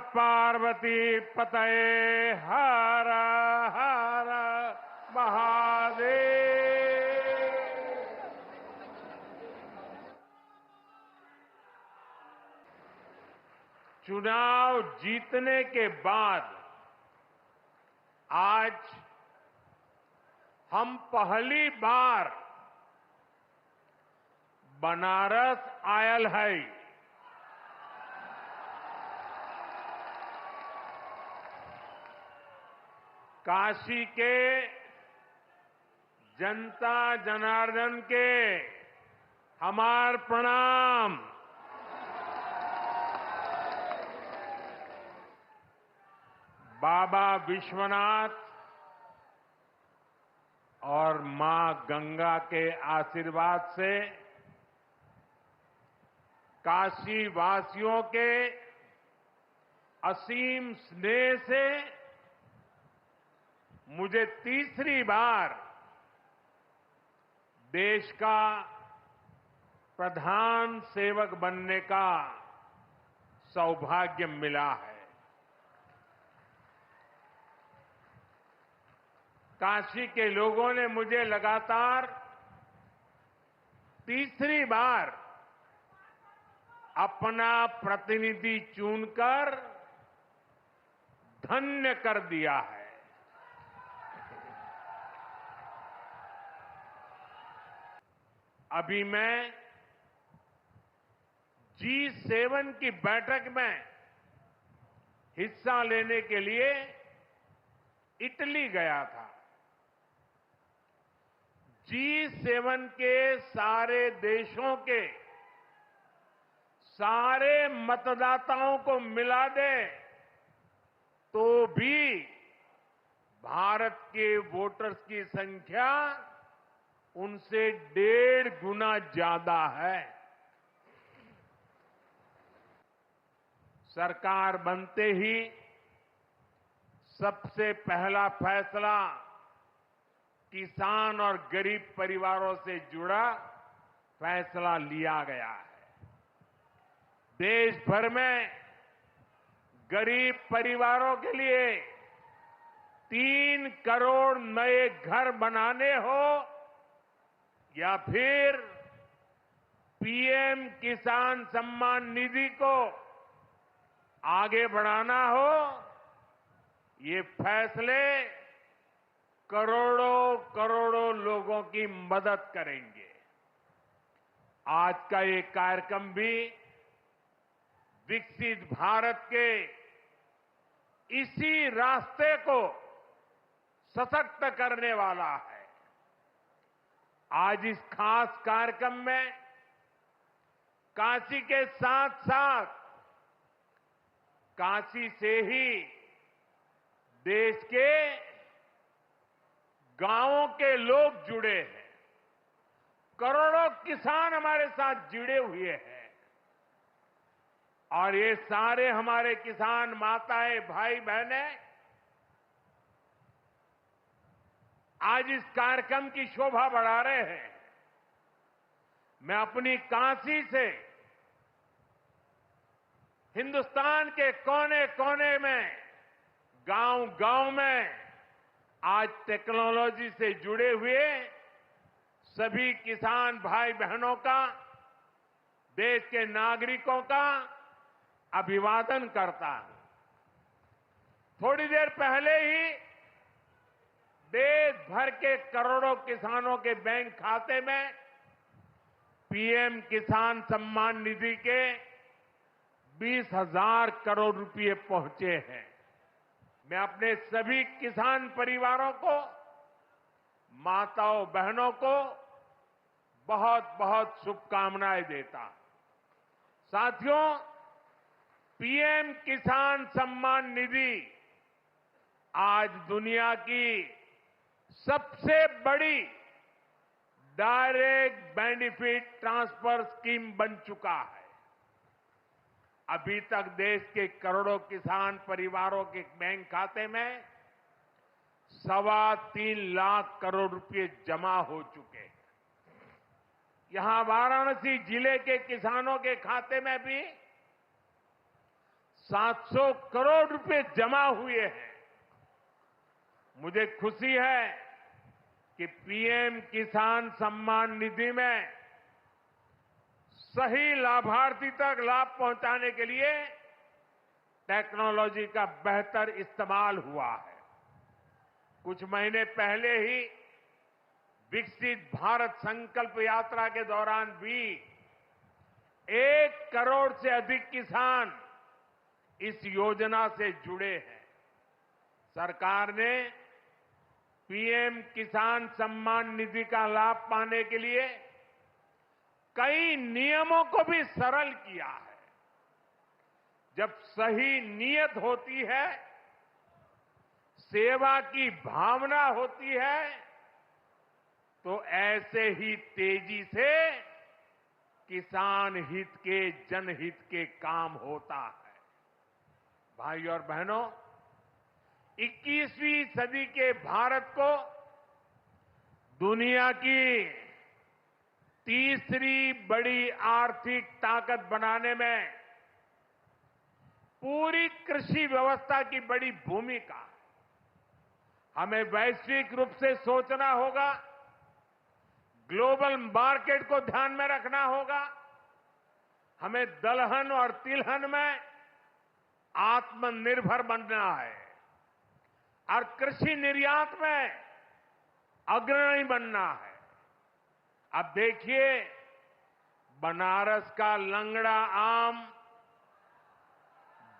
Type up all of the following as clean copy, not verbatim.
पार्वती पतये हर हर महादेव। चुनाव जीतने के बाद आज हम पहली बार बनारस आयल है। काशी के जनता जनार्दन के हमार प्रणाम। बाबा विश्वनाथ और मां गंगा के आशीर्वाद से काशी वासियों के असीम स्नेह से मुझे तीसरी बार देश का प्रधान सेवक बनने का सौभाग्य मिला है। काशी के लोगों ने मुझे लगातार तीसरी बार अपना प्रतिनिधि चुनकर धन्य कर दिया है। अभी मैं G7 की बैठक में हिस्सा लेने के लिए इटली गया था। G7 के सारे देशों के सारे मतदाताओं को मिला दे तो भी भारत के वोटर्स की संख्या उनसे 1.5 गुना ज्यादा है। सरकार बनते ही सबसे पहला फैसला किसान और गरीब परिवारों से जुड़ा फैसला लिया गया है। देश भर में गरीब परिवारों के लिए 3 करोड़ नए घर बनाने हो या फिर पीएम किसान सम्मान निधि को आगे बढ़ाना हो, ये फैसले करोड़ों करोड़ों लोगों की मदद करेंगे। आज का ये कार्यक्रम भी विकसित भारत के इसी रास्ते को सशक्त करने वाला है। आज इस खास कार्यक्रम में काशी के साथ साथ काशी से ही देश के गांवों के लोग जुड़े हैं। करोड़ों किसान हमारे साथ जुड़े हुए हैं और ये सारे हमारे किसान माताएं, भाई बहनें आज इस कार्यक्रम की शोभा बढ़ा रहे हैं। मैं अपनी काशी से हिंदुस्तान के कोने कोने में, गांव-गांव में आज टेक्नोलॉजी से जुड़े हुए सभी किसान भाई बहनों का, देश के नागरिकों का अभिवादन करता हूं। थोड़ी देर पहले ही देश भर के करोड़ों किसानों के बैंक खाते में पीएम किसान सम्मान निधि के 20,000 करोड़ रुपए पहुंचे हैं। मैं अपने सभी किसान परिवारों को, माताओं बहनों को बहुत बहुत शुभकामनाएं देता हूं। साथियों, पीएम किसान सम्मान निधि आज दुनिया की सबसे बड़ी डायरेक्ट बेनिफिट ट्रांसफर स्कीम बन चुका है। अभी तक देश के करोड़ों किसान परिवारों के बैंक खाते में 3.25 लाख करोड़ रुपए जमा हो चुके हैं। यहां वाराणसी जिले के किसानों के खाते में भी 700 करोड़ रुपए जमा हुए हैं। मुझे खुशी है कि पीएम किसान सम्मान निधि में सही लाभार्थी तक लाभ पहुंचाने के लिए टेक्नोलॉजी का बेहतर इस्तेमाल हुआ है। कुछ महीने पहले ही विकसित भारत संकल्प यात्रा के दौरान भी 1 करोड़ से अधिक किसान इस योजना से जुड़े हैं। सरकार ने पीएम किसान सम्मान निधि का लाभ पाने के लिए कई नियमों को भी सरल किया है। जब सही नीयत होती है, सेवा की भावना होती है, तो ऐसे ही तेजी से किसान हित के, जनहित के काम होता है। भाइयों और बहनों, 21वीं सदी के भारत को दुनिया की तीसरी बड़ी आर्थिक ताकत बनाने में पूरी कृषि व्यवस्था की बड़ी भूमिका है। हमें वैश्विक रूप से सोचना होगा, ग्लोबल मार्केट को ध्यान में रखना होगा। हमें दलहन और तिलहन में आत्मनिर्भर बनना है और कृषि निर्यात में अग्रणी बनना है। अब देखिए, बनारस का लंगड़ा आम,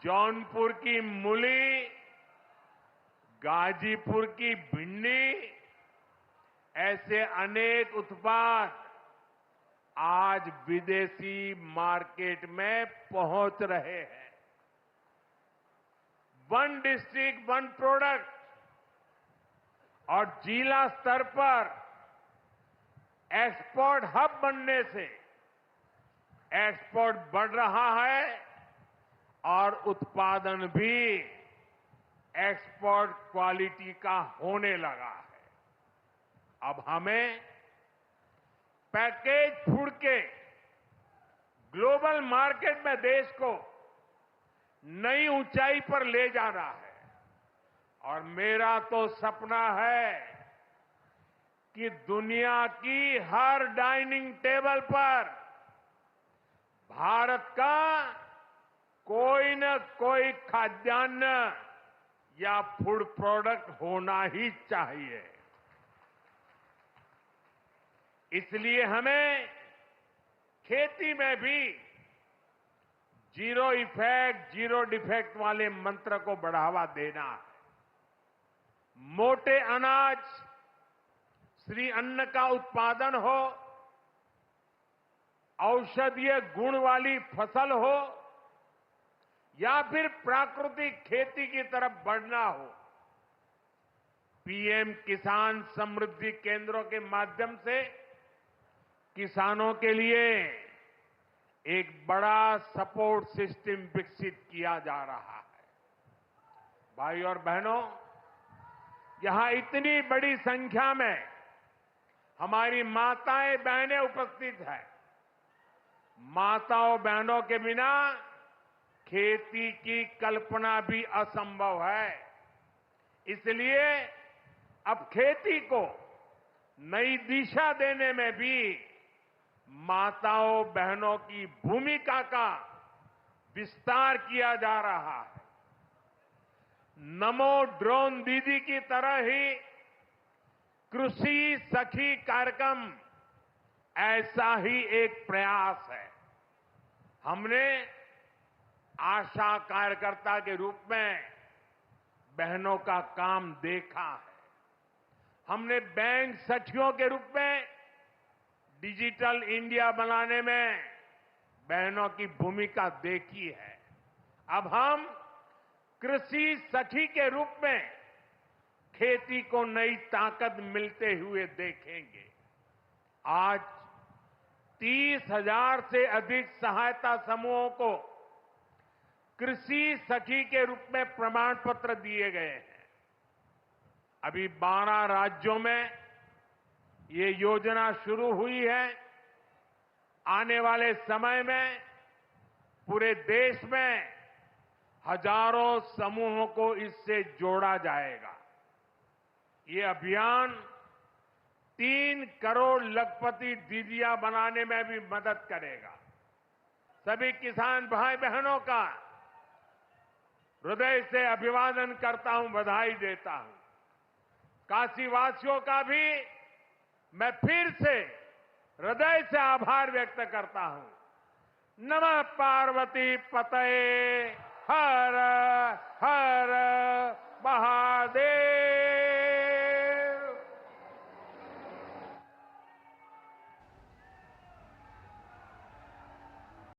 जौनपुर की मूली, गाजीपुर की भिंडी, ऐसे अनेक उत्पाद आज विदेशी मार्केट में पहुंच रहे हैं। वन डिस्ट्रिक्ट वन प्रोडक्ट और जिला स्तर पर एक्सपोर्ट हब बनने से एक्सपोर्ट बढ़ रहा है और उत्पादन भी एक्सपोर्ट क्वालिटी का होने लगा है। अब हमें पैकेज फूड के ग्लोबल मार्केट में देश को नई ऊंचाई पर ले जाना है और मेरा तो सपना है कि दुनिया की हर डाइनिंग टेबल पर भारत का कोई न कोई खाद्यान्न या फूड प्रोडक्ट होना ही चाहिए। इसलिए हमें खेती में भी जीरो इफेक्ट, जीरो डिफेक्ट वाले मंत्र को बढ़ावा देना है। मोटे अनाज, श्री अन्न का उत्पादन हो, औषधीय गुण वाली फसल हो या फिर प्राकृतिक खेती की तरफ बढ़ना हो, पीएम किसान समृद्धि केंद्रों के माध्यम से किसानों के लिए एक बड़ा सपोर्ट सिस्टम विकसित किया जा रहा है। भाई और बहनों, यहां इतनी बड़ी संख्या में हमारी माताएं बहनें उपस्थित हैं। माताओं बहनों के बिना खेती की कल्पना भी असंभव है। इसलिए अब खेती को नई दिशा देने में भी माताओं बहनों की भूमिका का विस्तार किया जा रहा है। नमो ड्रोन दीदी की तरह ही कृषि सखी कार्यक्रम ऐसा ही एक प्रयास है। हमने आशा कार्यकर्ता के रूप में बहनों का काम देखा है। हमने बैंक सखियों के रूप में डिजिटल इंडिया बनाने में बहनों की भूमिका देखी है। अब हम कृषि सखी के रूप में खेती को नई ताकत मिलते हुए देखेंगे। आज 30,000 से अधिक सहायता समूहों को कृषि सखी के रूप में प्रमाण पत्र दिए गए हैं। अभी 12 राज्यों में ये योजना शुरू हुई है। आने वाले समय में पूरे देश में हजारों समूहों को इससे जोड़ा जाएगा। ये अभियान 3 करोड़ लखपति दीदियां बनाने में भी मदद करेगा। सभी किसान भाई बहनों का हृदय से अभिवादन करता हूं, बधाई देता हूं। काशीवासियों का भी मैं फिर से हृदय से आभार व्यक्त करता हूं। नमः पार्वती पतये हर हर महादेव।